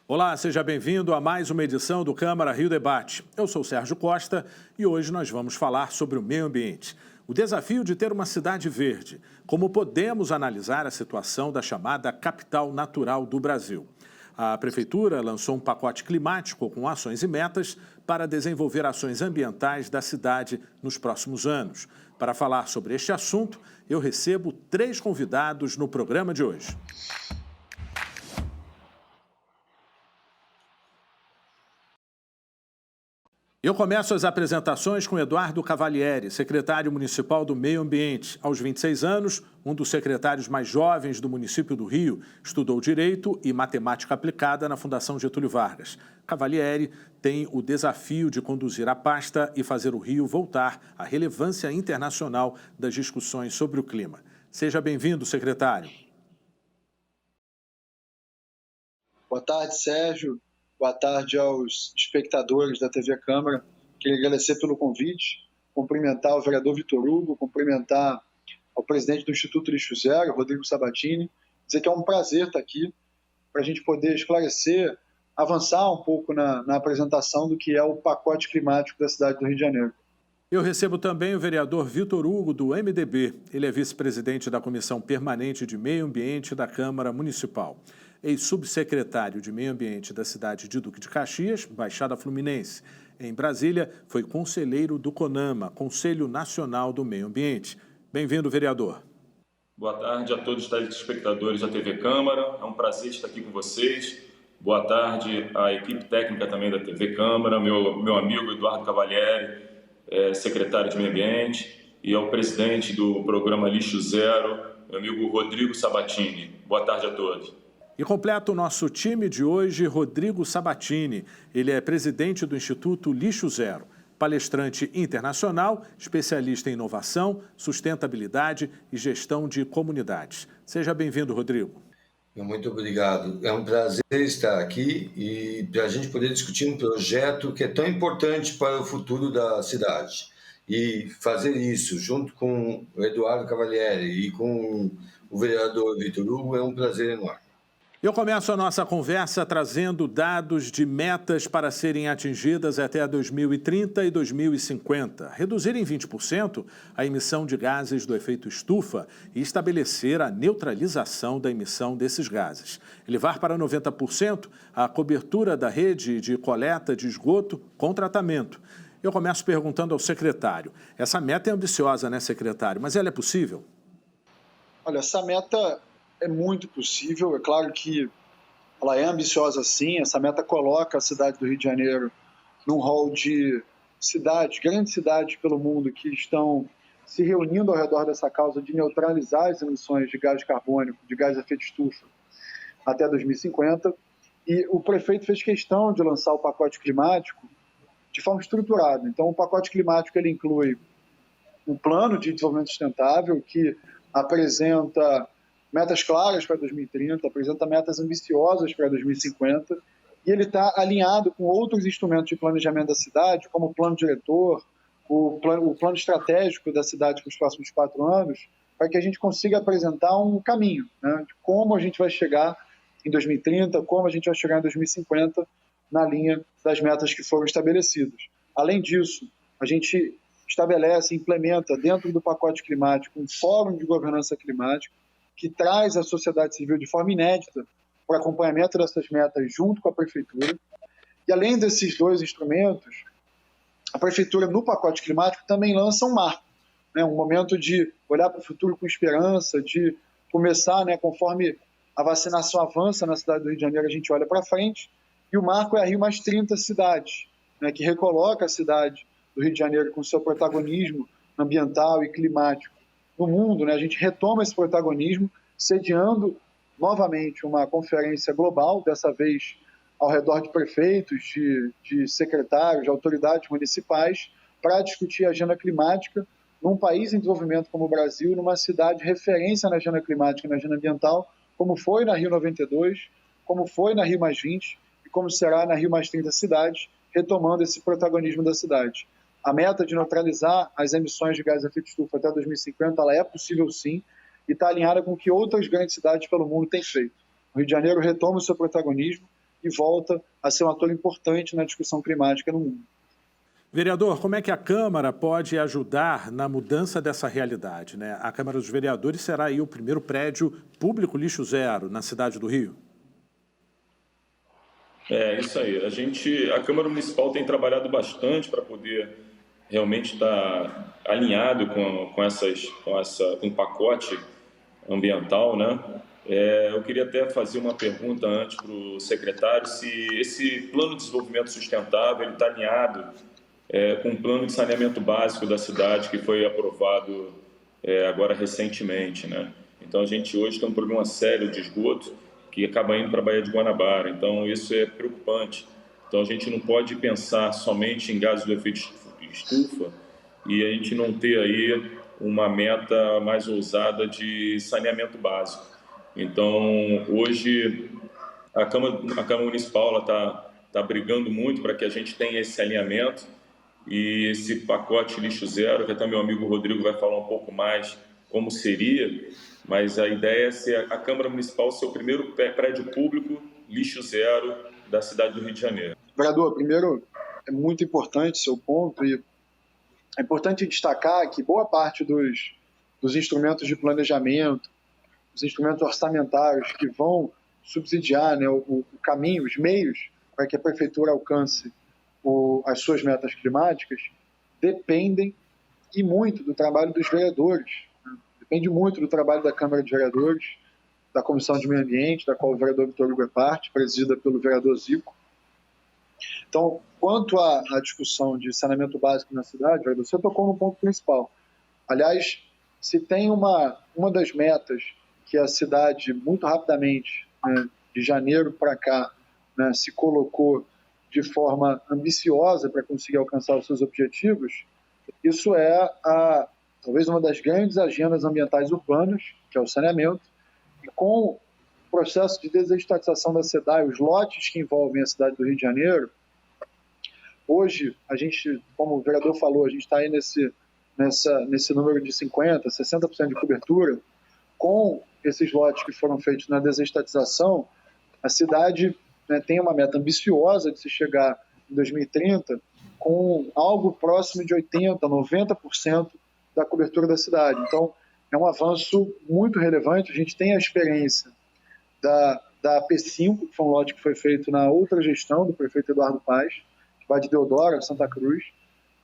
Olá, seja bem-vindo a mais uma edição do Câmara Rio Debate. Eu sou Sérgio Costa e hoje nós vamos falar sobre o meio ambiente. O desafio de ter uma cidade verde. Como podemos analisar a situação da chamada capital natural do Brasil? A Prefeitura lançou um pacote climático com ações e metas para desenvolver ações ambientais da cidade nos próximos anos. Para falar sobre este assunto, eu recebo 3 convidados no programa de hoje. Eu começo as apresentações com Eduardo Cavalieri, secretário municipal do Meio Ambiente. Aos 26 anos, um dos secretários mais jovens do município do Rio, estudou Direito e Matemática Aplicada na Fundação Getúlio Vargas. Cavalieri tem o desafio de conduzir a pasta e fazer o Rio voltar à relevância internacional das discussões sobre o clima. Seja bem-vindo, secretário. Boa tarde, Sérgio. Boa tarde aos espectadores da TV Câmara. Queria agradecer pelo convite, cumprimentar o vereador Vitor Hugo, cumprimentar ao presidente do Instituto Lixo Zero, Rodrigo Sabatini, dizer que é um prazer estar aqui para a gente poder esclarecer, avançar um pouco na apresentação do que é o pacote climático da cidade do Rio de Janeiro. Eu recebo também o vereador Vitor Hugo, do MDB. Ele é vice-presidente da Comissão Permanente de Meio Ambiente da Câmara Municipal. Ex-subsecretário de Meio Ambiente da cidade de Duque de Caxias, Baixada Fluminense. Em Brasília, foi conselheiro do CONAMA, Conselho Nacional do Meio Ambiente. Bem-vindo, vereador. Boa tarde a todos os telespectadores da TV Câmara. É um prazer estar aqui com vocês. Boa tarde à equipe técnica também da TV Câmara, meu amigo Eduardo Cavalieri, secretário de Meio Ambiente, e ao presidente do programa Lixo Zero, meu amigo Rodrigo Sabatini. Boa tarde a todos. E completa o nosso time de hoje, Rodrigo Sabatini. Ele é presidente do Instituto Lixo Zero, palestrante internacional, especialista em inovação, sustentabilidade e gestão de comunidades. Seja bem-vindo, Rodrigo. Muito obrigado. É um prazer estar aqui e para a gente poder discutir um projeto que é tão importante para o futuro da cidade. E fazer isso junto com o Eduardo Cavalieri e com o vereador Vitor Hugo é um prazer enorme. Eu começo a nossa conversa trazendo dados de metas para serem atingidas até 2030 e 2050. Reduzir em 20% a emissão de gases do efeito estufa e estabelecer a neutralização da emissão desses gases. Elevar para 90% a cobertura da rede de coleta de esgoto com tratamento. Eu começo perguntando ao secretário. Essa meta é ambiciosa, né, secretário? Mas ela é possível? Olha, essa meta é muito possível. É claro que ela é ambiciosa, sim. Essa meta coloca a cidade do Rio de Janeiro num rol de cidades, grandes cidades pelo mundo que estão se reunindo ao redor dessa causa de neutralizar as emissões de gás carbônico, de gás de efeito estufa, até 2050. E o prefeito fez questão de lançar o pacote climático de forma estruturada. Então, o pacote climático ele inclui um plano de desenvolvimento sustentável que apresenta metas claras para 2030, apresenta metas ambiciosas para 2050, e ele está alinhado com outros instrumentos de planejamento da cidade, como o plano diretor, o plano estratégico da cidade para os próximos 4 anos, para que a gente consiga apresentar um caminho, né, de como a gente vai chegar em 2030, como a gente vai chegar em 2050, na linha das metas que foram estabelecidas. Além disso, a gente estabelece e implementa dentro do pacote climático um fórum de governança climática, que traz a sociedade civil de forma inédita para o acompanhamento dessas metas junto com a Prefeitura. E além desses 2 instrumentos, a Prefeitura, no pacote climático, também lança um marco, né, um momento de olhar para o futuro com esperança, de começar, né, conforme a vacinação avança na cidade do Rio de Janeiro, a gente olha para frente, e o marco é a Rio Mais 30 cidades, né, que recoloca a cidade do Rio de Janeiro com seu protagonismo ambiental e climático no mundo, né? A gente retoma esse protagonismo, sediando novamente uma conferência global, dessa vez ao redor de prefeitos, de secretários, de autoridades municipais, para discutir a agenda climática num país em desenvolvimento como o Brasil, numa cidade referência na agenda climática e na agenda ambiental, como foi na Rio 92, como foi na Rio Mais 20 e como será na Rio Mais 30 cidades, retomando esse protagonismo da cidade. A meta de neutralizar as emissões de gás de efeito estufa até 2050, ela é possível sim, e está alinhada com o que outras grandes cidades pelo mundo têm feito. O Rio de Janeiro retoma o seu protagonismo e volta a ser um ator importante na discussão climática no mundo. Vereador, como é que a Câmara pode ajudar na mudança dessa realidade, né? A Câmara dos Vereadores será aí o primeiro prédio público lixo zero na cidade do Rio? É isso aí. A Câmara Municipal tem trabalhado bastante para poder realmente estar alinhado com o pacote ambiental, né? Eu queria até fazer uma pergunta antes para o secretário se esse plano de desenvolvimento sustentável está alinhado com o plano de saneamento básico da cidade que foi aprovado agora recentemente, né? Então a gente hoje tem um problema sério de esgoto que acaba indo para a Baía de Guanabara, então isso é preocupante. Então a gente não pode pensar somente em gases do efeito estufa e a gente não ter aí uma meta mais ousada de saneamento básico. Então hoje a Câmara Municipal está brigando muito para que a gente tenha esse alinhamento e esse pacote lixo zero, que até meu amigo Rodrigo vai falar um pouco mais como seria, mas a ideia é ser a Câmara Municipal ser o primeiro prédio público lixo zero da cidade do Rio de Janeiro. Vereador, primeiro, é muito importante seu ponto e é importante destacar que boa parte dos instrumentos de planejamento, os instrumentos orçamentários que vão subsidiar, né, o caminho, os meios para que a Prefeitura alcance as suas metas climáticas, dependem e muito do trabalho dos vereadores, né? Depende muito do trabalho da Câmara de Vereadores, da Comissão de Meio Ambiente, da qual o vereador Vitor Hugo é parte, presidida pelo vereador Zico. Então, quanto à discussão de saneamento básico na cidade, você tocou no ponto principal. Aliás, se tem uma das metas que a cidade, muito rapidamente, né, de janeiro para cá, né, se colocou de forma ambiciosa para conseguir alcançar os seus objetivos, isso é talvez uma das grandes agendas ambientais urbanas, que é o saneamento, e com o processo de desestatização da cidade, os lotes que envolvem a cidade do Rio de Janeiro, hoje, a gente, como o vereador falou, a gente está aí nesse número de 50%, 60% de cobertura. Com esses lotes que foram feitos na desestatização, a cidade, né, tem uma meta ambiciosa de se chegar em 2030 com algo próximo de 80%, 90% da cobertura da cidade. Então, é um avanço muito relevante. A gente tem a experiência da AP5, que foi um lote que foi feito na outra gestão do prefeito Eduardo Paes, que vai de Deodoro a Santa Cruz.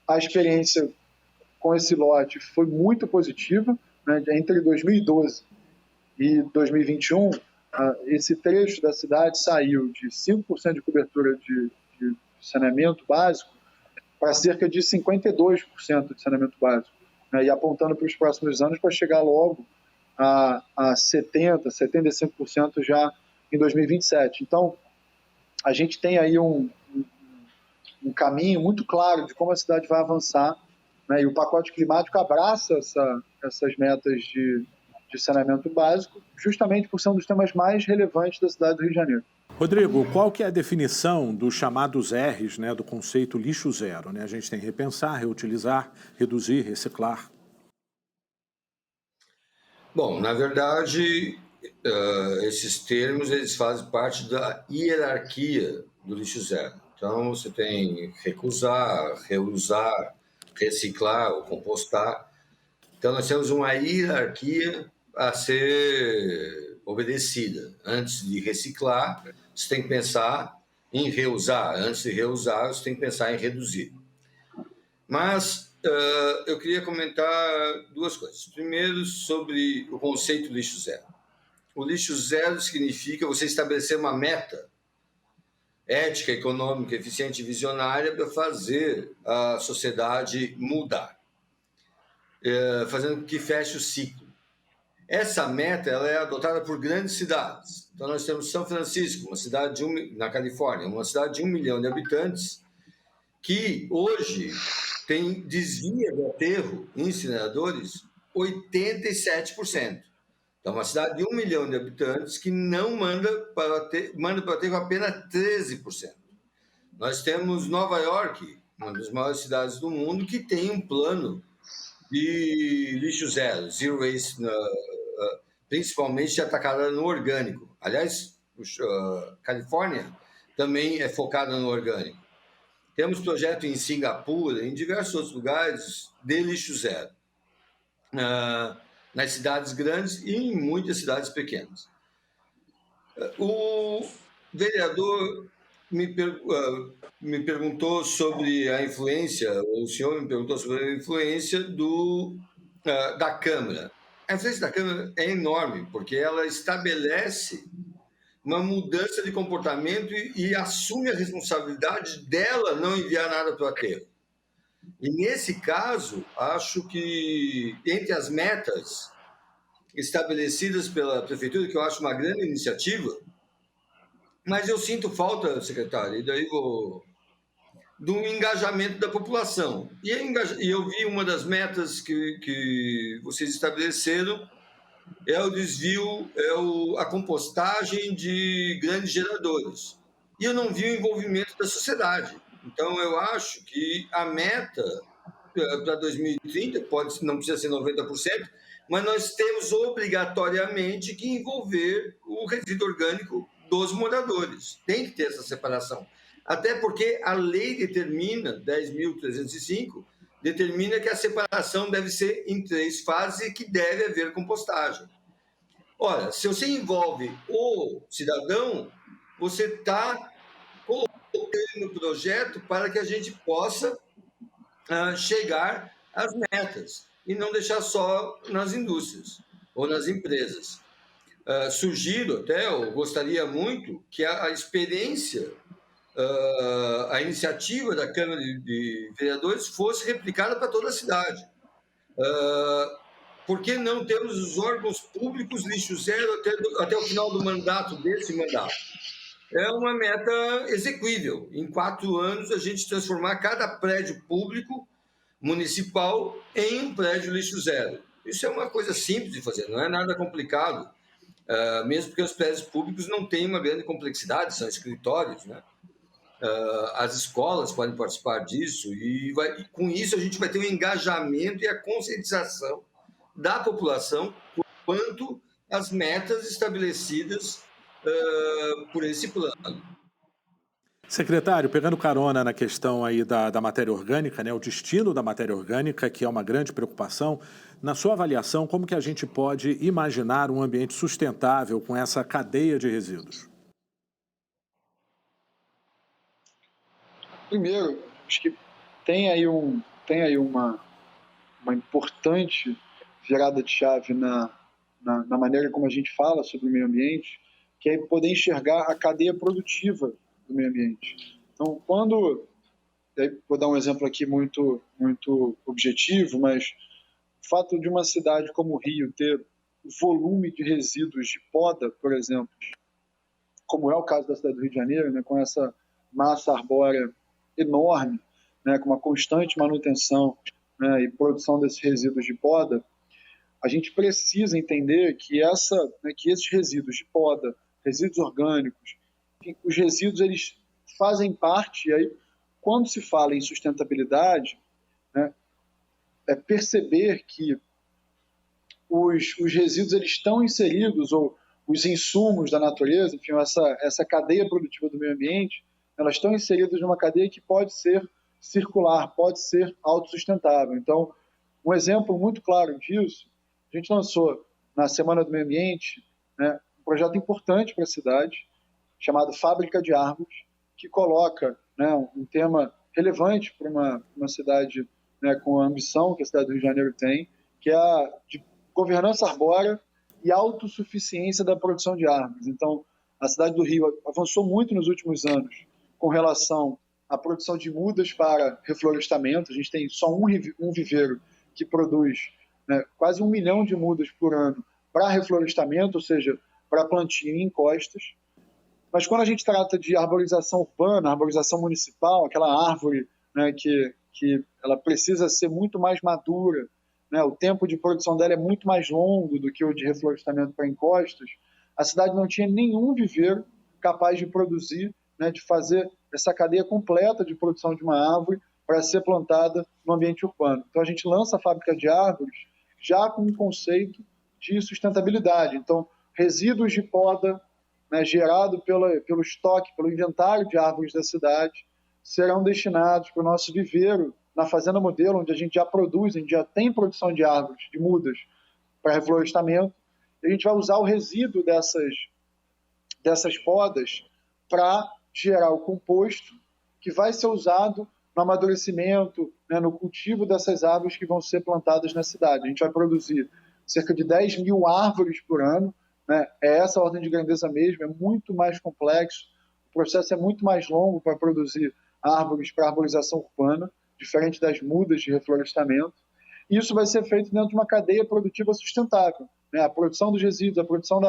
A experiência com esse lote foi muito positiva, né? Entre 2012 e 2021, esse trecho da cidade saiu de 5% de cobertura de saneamento básico para cerca de 52% de saneamento básico, né? E apontando para os próximos anos para chegar logo a 70%, 75% já em 2027. Então, a gente tem aí um caminho muito claro de como a cidade vai avançar, né? E o pacote climático abraça essas metas de saneamento básico, justamente por ser um dos temas mais relevantes da cidade do Rio de Janeiro. Rodrigo, qual que é a definição dos chamados R's, né, do conceito lixo zero? Né? A gente tem repensar, reutilizar, reduzir, reciclar. Bom, na verdade, esses termos eles fazem parte da hierarquia do lixo zero. Então, você tem recusar, reusar, reciclar ou compostar. Então, nós temos uma hierarquia a ser obedecida. Antes de reciclar, você tem que pensar em reusar. Antes de reusar, você tem que pensar em reduzir. Mas eu queria comentar duas coisas. Primeiro, sobre o conceito de lixo zero. O lixo zero significa você estabelecer uma meta ética, econômica, eficiente e visionária para fazer a sociedade mudar, fazendo com que feche o ciclo. Essa meta ela é adotada por grandes cidades. Então, nós temos São Francisco, uma cidade na Califórnia, uma cidade de 1 milhão de habitantes, que hoje desvia do aterro em incineradores 87%. Então, uma cidade de 1 milhão de habitantes que não manda para o aterro apenas 13%. Nós temos Nova York, uma das maiores cidades do mundo, que tem um plano de lixo zero, zero waste, principalmente atacada no orgânico. Aliás, Califórnia também é focada no orgânico. Temos projeto em Singapura, em diversos outros lugares, de lixo zero, nas cidades grandes e em muitas cidades pequenas. O vereador me perguntou sobre a influência, ou o senhor me perguntou sobre a influência da Câmara. A influência da Câmara é enorme, porque ela estabelece uma mudança de comportamento e assume a responsabilidade dela não enviar nada para o aterro. E, nesse caso, acho que, entre as metas estabelecidas pela Prefeitura, que eu acho uma grande iniciativa, mas eu sinto falta, secretário, e daí do engajamento da população. E eu vi uma das metas que vocês estabeleceram, é o desvio, a compostagem de grandes geradores. E eu não vi o envolvimento da sociedade. Então, eu acho que a meta para 2030, não precisa ser 90%, mas nós temos obrigatoriamente que envolver o resíduo orgânico dos moradores. Tem que ter essa separação. Até porque a lei determina, 10.305, determina que a separação deve ser em 3 fases e que deve haver compostagem. Ora, se você envolve o cidadão, você está colocando no projeto para que a gente possa chegar às metas e não deixar só nas indústrias ou nas empresas. Sugiro até, eu gostaria muito, que a experiência, a iniciativa da Câmara de Vereadores fosse replicada para toda a cidade. Por que não temos os órgãos públicos lixo zero até o final do mandato, desse mandato? É uma meta exequível. Em 4 anos, a gente transformar cada prédio público municipal em um prédio lixo zero. Isso é uma coisa simples de fazer, não é nada complicado, mesmo porque os prédios públicos não têm uma grande complexidade, são escritórios, né? As escolas podem participar disso e com isso a gente vai ter um engajamento e a conscientização da população quanto às metas estabelecidas por esse plano. Secretário, pegando carona na questão aí da matéria orgânica, né, o destino da matéria orgânica, que é uma grande preocupação, na sua avaliação, como que a gente pode imaginar um ambiente sustentável com essa cadeia de resíduos? Primeiro, acho que tem aí uma importante virada de chave na maneira como a gente fala sobre o meio ambiente, que é poder enxergar a cadeia produtiva do meio ambiente. Então, vou dar um exemplo aqui muito objetivo, mas o fato de uma cidade como o Rio ter o volume de resíduos de poda, por exemplo, como é o caso da cidade do Rio de Janeiro, né, com essa massa arbórea enorme, né, com uma constante manutenção, né, e produção desses resíduos de poda, a gente precisa entender que esses resíduos de poda, resíduos orgânicos, os resíduos eles fazem parte, e aí, quando se fala em sustentabilidade, né, é perceber que os resíduos eles estão inseridos, ou os insumos da natureza, enfim, essa cadeia produtiva do meio ambiente, elas estão inseridas numa cadeia que pode ser circular, pode ser autossustentável. Então, um exemplo muito claro disso, a gente lançou na Semana do Meio Ambiente, né, um projeto importante para a cidade, chamado Fábrica de Árvores, que coloca, né, um tema relevante para uma cidade, né, com a ambição que a cidade do Rio de Janeiro tem, que é a de governança arbórea e autossuficiência da produção de árvores. Então, a cidade do Rio avançou muito nos últimos anos com relação à produção de mudas para reflorestamento. A gente tem só um viveiro que produz, né, quase 1 milhão de mudas por ano para reflorestamento, ou seja, para plantio em encostas. Mas quando a gente trata de arborização urbana, arborização municipal, aquela árvore, né, que ela precisa ser muito mais madura, né, o tempo de produção dela é muito mais longo do que o de reflorestamento para encostas, a cidade não tinha nenhum viveiro capaz de produzir, né, de fazer essa cadeia completa de produção de uma árvore para ser plantada no ambiente urbano. Então a gente lança a Fábrica de Árvores já com um conceito de sustentabilidade. Então, resíduos de poda, né, gerado pelo estoque, pelo inventário de árvores da cidade, serão destinados para o nosso viveiro, na Fazenda Modelo, onde a gente já produz, a gente já tem produção de árvores, de mudas, para reflorestamento. A gente vai usar o resíduo dessas podas para gerar o composto que vai ser usado no amadurecimento, né, no cultivo dessas árvores que vão ser plantadas na cidade. A gente vai produzir cerca de 10 mil árvores por ano, né? É essa a ordem de grandeza mesmo, é muito mais complexo, o processo é muito mais longo para produzir árvores para arborização urbana, diferente das mudas de reflorestamento. Isso vai ser feito dentro de uma cadeia produtiva sustentável, né? A produção dos resíduos, a produção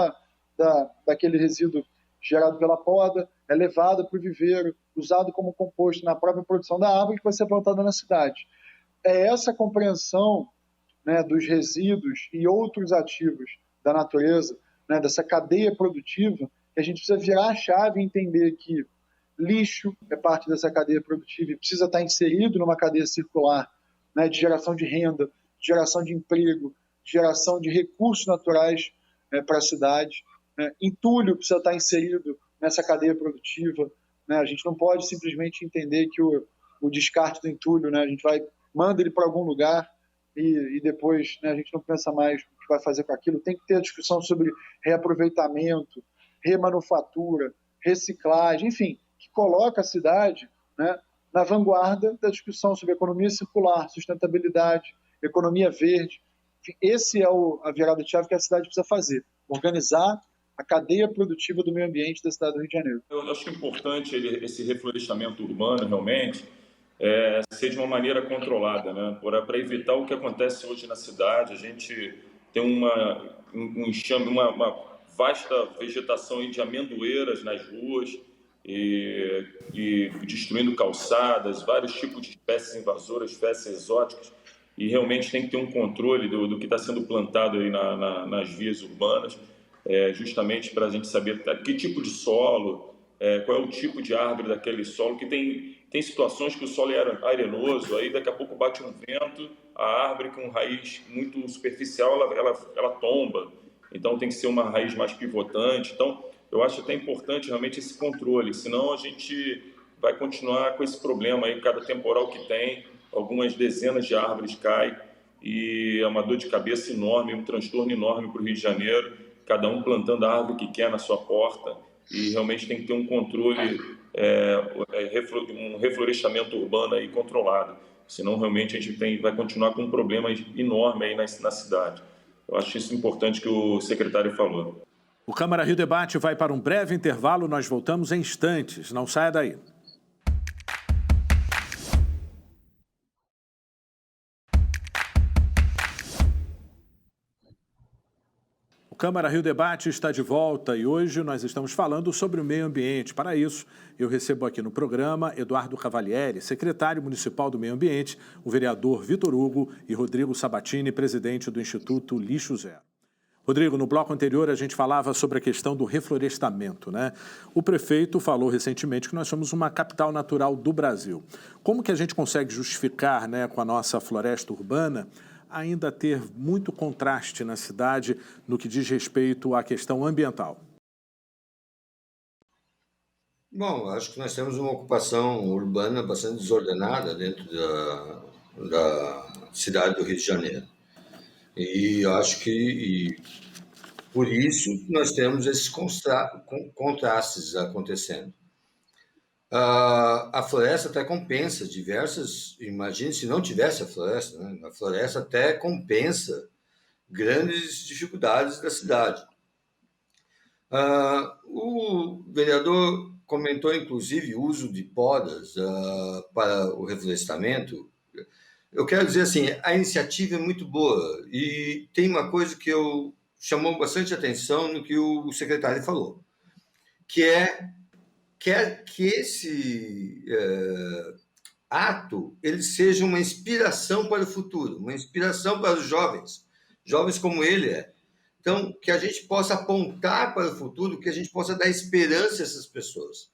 daquele resíduo gerado pela poda é levado para o viveiro, usado como composto na própria produção da árvore que vai ser plantada na cidade. É essa compreensão, né, dos resíduos e outros ativos da natureza, né, dessa cadeia produtiva, que a gente precisa virar a chave e entender que lixo é parte dessa cadeia produtiva e precisa estar inserido numa cadeia circular, né, de geração de renda, de geração de emprego, de geração de recursos naturais, para a cidade. Entulho precisa estar inserido nessa cadeia produtiva. Né? A gente não pode simplesmente entender que o descarte do entulho, né, a gente manda ele para algum lugar e depois, né, a gente não pensa mais o que vai fazer com aquilo. Tem que ter a discussão sobre reaproveitamento, remanufatura, reciclagem, enfim, que coloca a cidade, né, na vanguarda da discussão sobre economia circular, sustentabilidade, economia verde. Enfim, esse é a virada de chave que a cidade precisa fazer, organizar a cadeia produtiva do meio ambiente da cidade do Rio de Janeiro. Eu acho que é importante esse reflorestamento urbano, realmente, ser de uma maneira controlada, né? Para evitar o que acontece hoje na cidade. A gente tem um enxame, uma vasta vegetação de amendoeiras nas ruas e destruindo calçadas, vários tipos de espécies invasoras, espécies exóticas, e realmente tem que ter um controle do que está sendo plantado aí nas vias urbanas, justamente para a gente saber que tipo de solo, qual é o tipo de árvore daquele solo, que tem situações que o solo é arenoso, aí daqui a pouco bate um vento, a árvore com raiz muito superficial, ela tomba, então tem que ser uma raiz mais pivotante. Então, eu acho até importante realmente esse controle, senão a gente vai continuar com esse problema aí, cada temporal que tem, algumas dezenas de árvores caem, e é uma dor de cabeça enorme, um transtorno enorme para o Rio de Janeiro, cada um plantando a árvore que quer na sua porta, e realmente tem que ter um controle, um reflorestamento urbano aí controlado, senão realmente a gente vai continuar com um problema enorme aí na cidade. Eu acho isso importante que o secretário falou. O Câmara Rio Debate vai para um breve intervalo, nós voltamos em instantes, não saia daí. O Câmara Rio Debate está de volta e hoje nós estamos falando sobre o meio ambiente. Para isso, eu recebo aqui no programa Eduardo Cavalieri, secretário municipal do Meio Ambiente, o vereador Vitor Hugo e Rodrigo Sabatini, presidente do Instituto Lixo Zero. Rodrigo, no bloco anterior a gente falava sobre a questão do reflorestamento, né? O prefeito falou recentemente que nós somos uma capital natural do Brasil. Como que a gente consegue justificar, né, com a nossa floresta urbana, ainda ter muito contraste na cidade no que diz respeito à questão ambiental? Bom, acho que nós temos uma ocupação urbana bastante desordenada dentro da cidade do Rio de Janeiro. E eu acho que por isso nós temos esses contrastes acontecendo. A floresta até compensa imagine se não tivesse a floresta, né? A floresta até compensa grandes dificuldades da cidade. O vereador comentou, inclusive, o uso de podas para o reflorestamento. Eu quero dizer assim, a iniciativa é muito boa e tem uma coisa que chamou bastante atenção no que o secretário falou, que é que esse ato ele seja uma inspiração para o futuro, uma inspiração para os jovens como ele é. Então, que a gente possa apontar para o futuro, que a gente possa dar esperança a essas pessoas.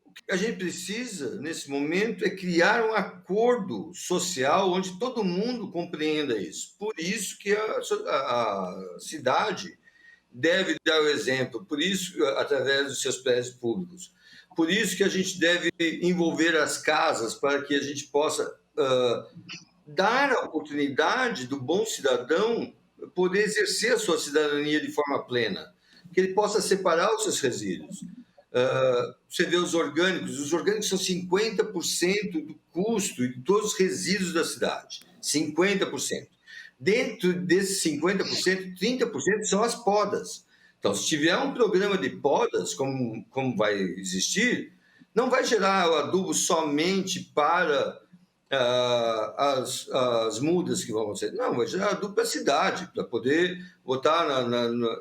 O que a gente precisa, nesse momento, é criar um acordo social onde todo mundo compreenda isso. Por isso que a cidade deve dar o exemplo, por isso, através dos seus prédios públicos. Por isso que a gente deve envolver as casas para que a gente possa dar a oportunidade do bom cidadão poder exercer a sua cidadania de forma plena, que ele possa separar os seus resíduos. Você vê os orgânicos são 50% do custo de todos os resíduos da cidade, 50%. Dentro desses 50%, 30% são as podas. Então, se tiver um programa de podas, como vai existir, não vai gerar o adubo somente para as mudas que vão acontecer. Não, vai gerar adubo para a cidade, para poder botar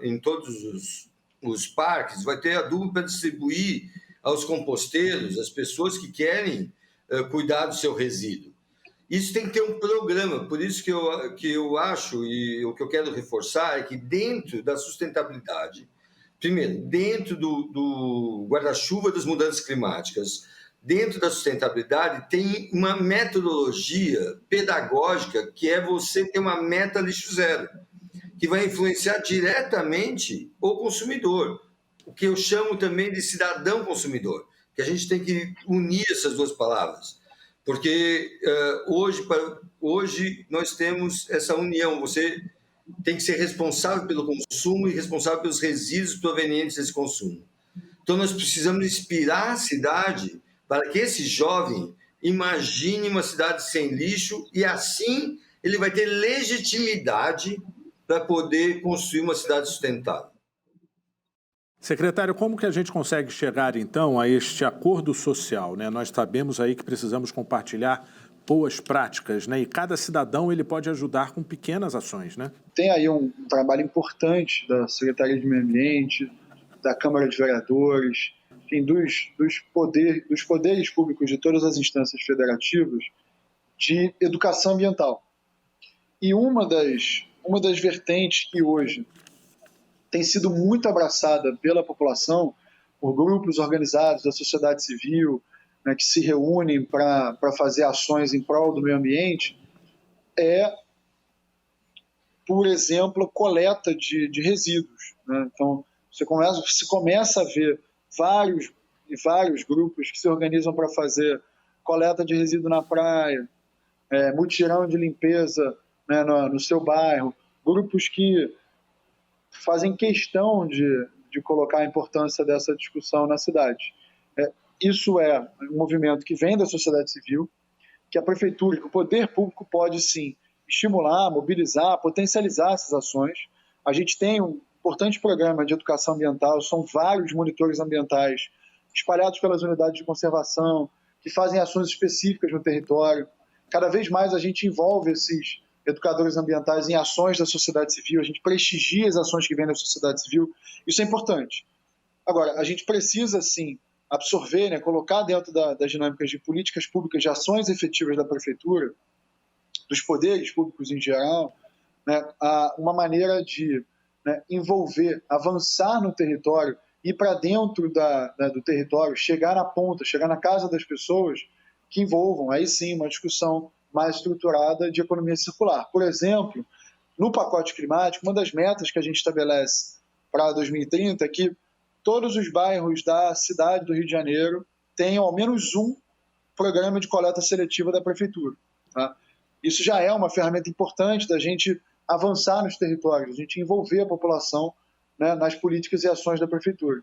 em todos os parques, vai ter adubo para distribuir aos composteiros, às pessoas que querem cuidar do seu resíduo. Isso tem que ter um programa, por isso que eu acho, e o que eu quero reforçar é que dentro da sustentabilidade, primeiro, dentro do guarda-chuva das mudanças climáticas, dentro da sustentabilidade tem uma metodologia pedagógica que é você ter uma meta lixo zero, que vai influenciar diretamente o consumidor, o que eu chamo também de cidadão consumidor, que a gente tem que unir essas duas palavras. Porque hoje nós temos essa união, você tem que ser responsável pelo consumo e responsável pelos resíduos provenientes desse consumo. Então nós precisamos inspirar a cidade para que esse jovem imagine uma cidade sem lixo e assim ele vai ter legitimidade para poder construir uma cidade sustentável. Secretário, como que a gente consegue chegar, então, a este acordo social, né? Nós sabemos aí que precisamos compartilhar boas práticas, né? E cada cidadão ele pode ajudar com pequenas ações, né? Tem aí um trabalho importante da Secretaria de Meio Ambiente, da Câmara de Vereadores, enfim, dos poderes públicos de todas as instâncias federativas de educação ambiental. E uma das vertentes que hoje tem sido muito abraçada pela população, por grupos organizados da sociedade civil, né, que se reúnem para fazer ações em prol do meio ambiente, é, por exemplo, coleta de resíduos. Né? Então, você começa a ver vários grupos que se organizam para fazer coleta de resíduo na praia, mutirão de limpeza, né, no seu bairro, grupos que fazem questão de colocar a importância dessa discussão na cidade. Isso é um movimento que vem da sociedade civil, que a prefeitura, que o poder público pode, sim, estimular, mobilizar, potencializar essas ações. A gente tem um importante programa de educação ambiental, são vários monitores ambientais espalhados pelas unidades de conservação, que fazem ações específicas no território. Cada vez mais a gente envolve esses educadores ambientais em ações da sociedade civil, a gente prestigia as ações que vêm da sociedade civil, isso é importante. Agora, a gente precisa, sim, absorver, né, colocar dentro das dinâmicas de políticas públicas, de ações efetivas da prefeitura, dos poderes públicos em geral, né, uma maneira de, né, envolver, avançar no território, ir para dentro do território, chegar na ponta, chegar na casa das pessoas, que envolvam, aí sim, uma discussão mais estruturada de economia circular. Por exemplo, no pacote climático, uma das metas que a gente estabelece para 2030 é que todos os bairros da cidade do Rio de Janeiro tenham ao menos um programa de coleta seletiva da prefeitura. Tá? Isso já é uma ferramenta importante da gente avançar nos territórios, a gente envolver a população, né, nas políticas e ações da prefeitura.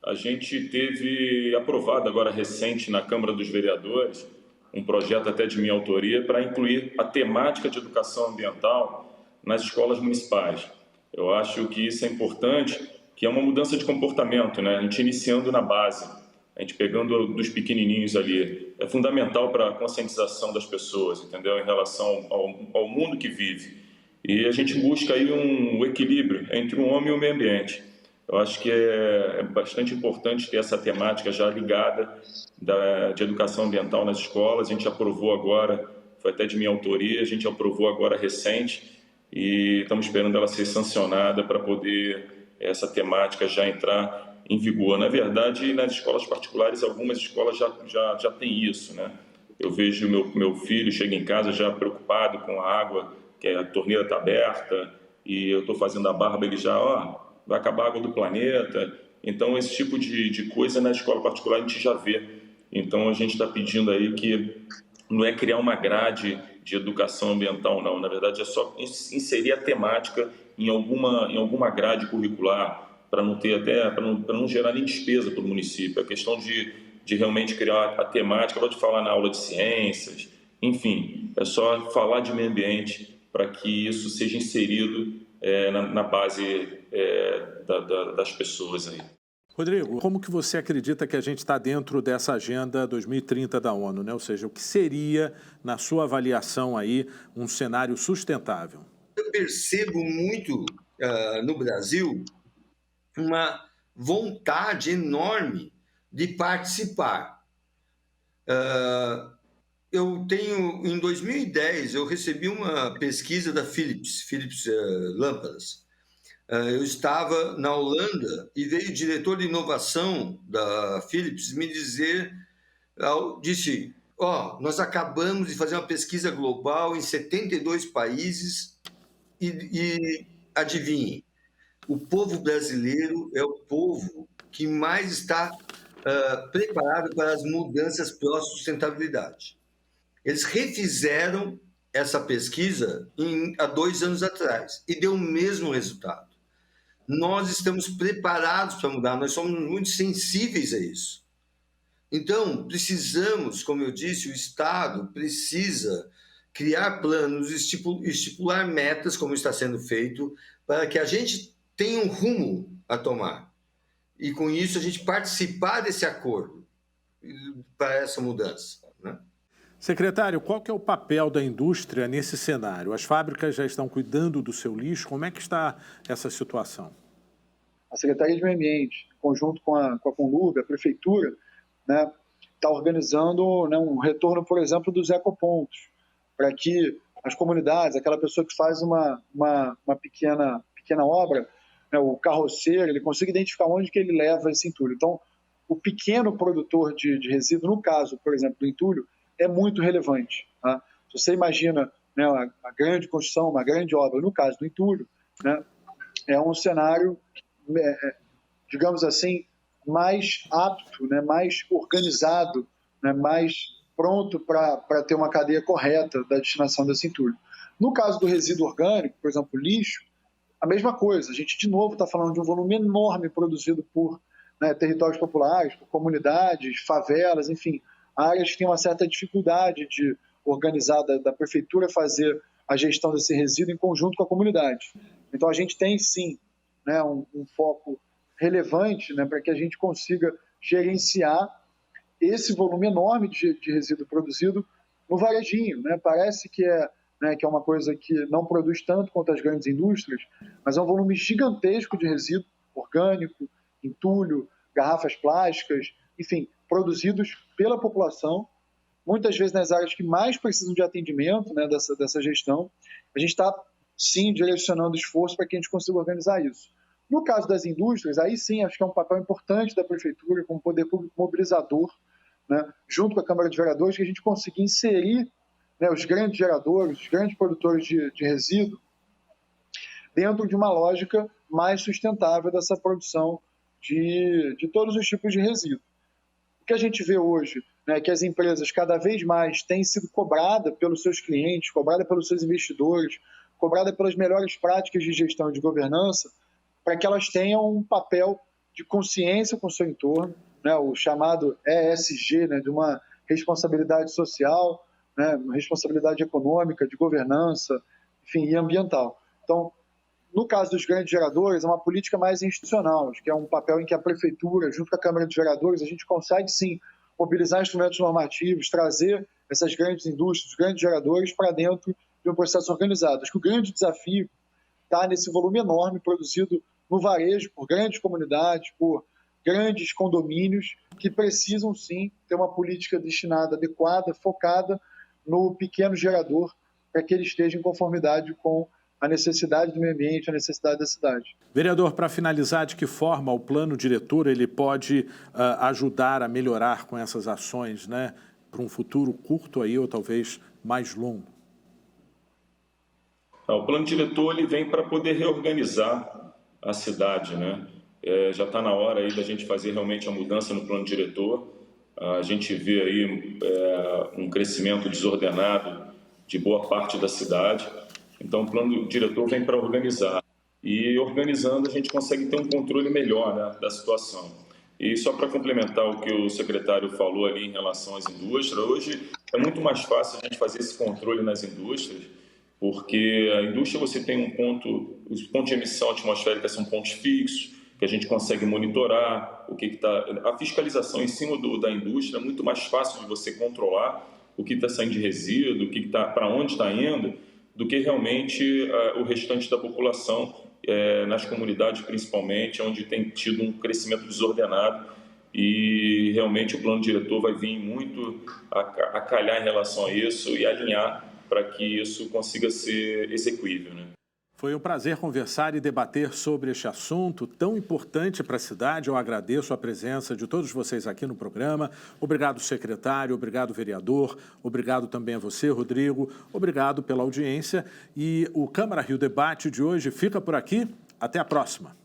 A gente teve aprovado agora recente na Câmara dos Vereadores um projeto até de minha autoria para incluir a temática de educação ambiental nas escolas municipais. Eu acho que isso é importante, que é uma mudança de comportamento, né? A gente iniciando na base, a gente pegando dos pequenininhos ali. É fundamental para a conscientização das pessoas, entendeu? Em relação ao mundo que vive. E a gente busca aí um equilíbrio entre o homem e o meio ambiente. Eu acho que é bastante importante ter essa temática já ligada de educação ambiental nas escolas. A gente aprovou agora, foi até de minha autoria, a gente aprovou agora recente e estamos esperando ela ser sancionada para poder essa temática já entrar em vigor. Na verdade, nas escolas particulares, algumas escolas já têm isso, né? Eu vejo meu filho chega em casa já preocupado com a água, que a torneira está aberta, e eu estou fazendo a barba, ele já, vai acabar a água do planeta. Então, esse tipo de coisa na escola particular a gente já vê. Então, a gente está pedindo aí que não é criar uma grade de educação ambiental, não. Na verdade, é só inserir a temática em alguma grade curricular, para não ter até para não gerar nem despesa para o município. A questão de realmente criar a temática, pode falar na aula de ciências, enfim, é só falar de meio ambiente para que isso seja inserido na base das pessoas aí. Rodrigo, como que você acredita que a gente está dentro dessa Agenda 2030 da ONU, né? Ou seja, o que seria, na sua avaliação aí, um cenário sustentável? Eu percebo muito no Brasil uma vontade enorme de participar. Em 2010, eu recebi uma pesquisa da Philips Lâmpadas. Eu estava na Holanda e veio o diretor de inovação da Philips me disse, nós acabamos de fazer uma pesquisa global em 72 países e adivinhe, o povo brasileiro é o povo que mais está preparado para as mudanças pró-sustentabilidade. Eles refizeram essa pesquisa há 2 anos atrás e deu o mesmo resultado. Nós estamos preparados para mudar, nós somos muito sensíveis a isso. Então, precisamos, como eu disse, o Estado precisa criar planos, estipular metas, como está sendo feito, para que a gente tenha um rumo a tomar. E, com isso, a gente participar desse acordo para essa mudança, né? Secretário, qual que é o papel da indústria nesse cenário? As fábricas já estão cuidando do seu lixo? Como é que está essa situação? A Secretaria de Meio Ambiente, em conjunto com a Conlurb, a Prefeitura, né, está organizando, né, um retorno, por exemplo, dos ecopontos, para que as comunidades, aquela pessoa que faz uma pequena obra, né, o carroceiro, ele consiga identificar onde que ele leva esse entulho. Então, o pequeno produtor de resíduo, no caso, por exemplo, do entulho, é muito relevante. Tá? Se você imagina, né, uma grande construção, uma grande obra, no caso do entulho, né, é um cenário, digamos assim, mais apto, né, mais organizado, né, mais pronto para ter uma cadeia correta da destinação desse entulho. No caso do resíduo orgânico, por exemplo, lixo, a mesma coisa. A gente, de novo, está falando de um volume enorme produzido por, né, territórios populares, por comunidades, favelas, enfim, áreas que têm uma certa dificuldade de organizar, da prefeitura fazer a gestão desse resíduo em conjunto com a comunidade. Então, a gente tem, sim, né, um foco relevante, né, para que a gente consiga gerenciar esse volume enorme de resíduo produzido no varejinho. Né? Parece que é uma coisa que não produz tanto quanto as grandes indústrias, mas é um volume gigantesco de resíduo orgânico, entulho, garrafas plásticas, enfim, produzidos pela população, muitas vezes nas áreas que mais precisam de atendimento, né, dessa gestão. A gente está, sim, direcionando esforço para que a gente consiga organizar isso. No caso das indústrias, aí sim, acho que é um papel importante da Prefeitura, como poder público mobilizador, né, junto com a Câmara de Vereadores, que a gente consiga inserir, né, os grandes geradores, os grandes produtores de resíduo, dentro de uma lógica mais sustentável dessa produção de todos os tipos de resíduo. O que a gente vê hoje, né, é que as empresas cada vez mais têm sido cobradas pelos seus clientes, cobradas pelos seus investidores, cobradas pelas melhores práticas de gestão e de governança, para que elas tenham um papel de consciência com o seu entorno, né, o chamado ESG, né, de uma responsabilidade social, né, uma responsabilidade econômica, de governança, enfim, e ambiental. Então, no caso dos grandes geradores, é uma política mais institucional, que é um papel em que a Prefeitura, junto com a Câmara de Vereadores, a gente consegue, sim, mobilizar instrumentos normativos, trazer essas grandes indústrias, os grandes geradores, para dentro de um processo organizado. Acho que o grande desafio está nesse volume enorme produzido no varejo, por grandes comunidades, por grandes condomínios, que precisam, sim, ter uma política destinada, adequada, focada no pequeno gerador, para que ele esteja em conformidade com a necessidade do meio ambiente, a necessidade da cidade. Vereador, para finalizar, de que forma o plano diretor ele pode ajudar a melhorar com essas ações, né, para um futuro curto aí, ou talvez mais longo? O plano diretor ele vem para poder reorganizar a cidade, né? Já está na hora aí da gente fazer realmente a mudança no plano diretor. A gente vê aí um crescimento desordenado de boa parte da cidade. Então, o plano diretor vem para organizar. E organizando, a gente consegue ter um controle melhor, né, da situação. E só para complementar o que o secretário falou ali em relação às indústrias, hoje é muito mais fácil a gente fazer esse controle nas indústrias, porque a indústria você tem os pontos de emissão atmosférica são pontos fixos, que a gente consegue monitorar o que está... A fiscalização em cima da indústria é muito mais fácil de você controlar o que está saindo de resíduo, o que está, para onde está indo, do que realmente o restante da população, nas comunidades principalmente, onde tem tido um crescimento desordenado, e realmente o plano diretor vai vir muito a calhar em relação a isso e alinhar para que isso consiga ser execuível, né? Foi um prazer conversar e debater sobre este assunto tão importante para a cidade. Eu agradeço a presença de todos vocês aqui no programa. Obrigado, secretário. Obrigado, vereador. Obrigado também a você, Rodrigo. Obrigado pela audiência. E o Câmara Rio Debate de hoje fica por aqui. Até a próxima.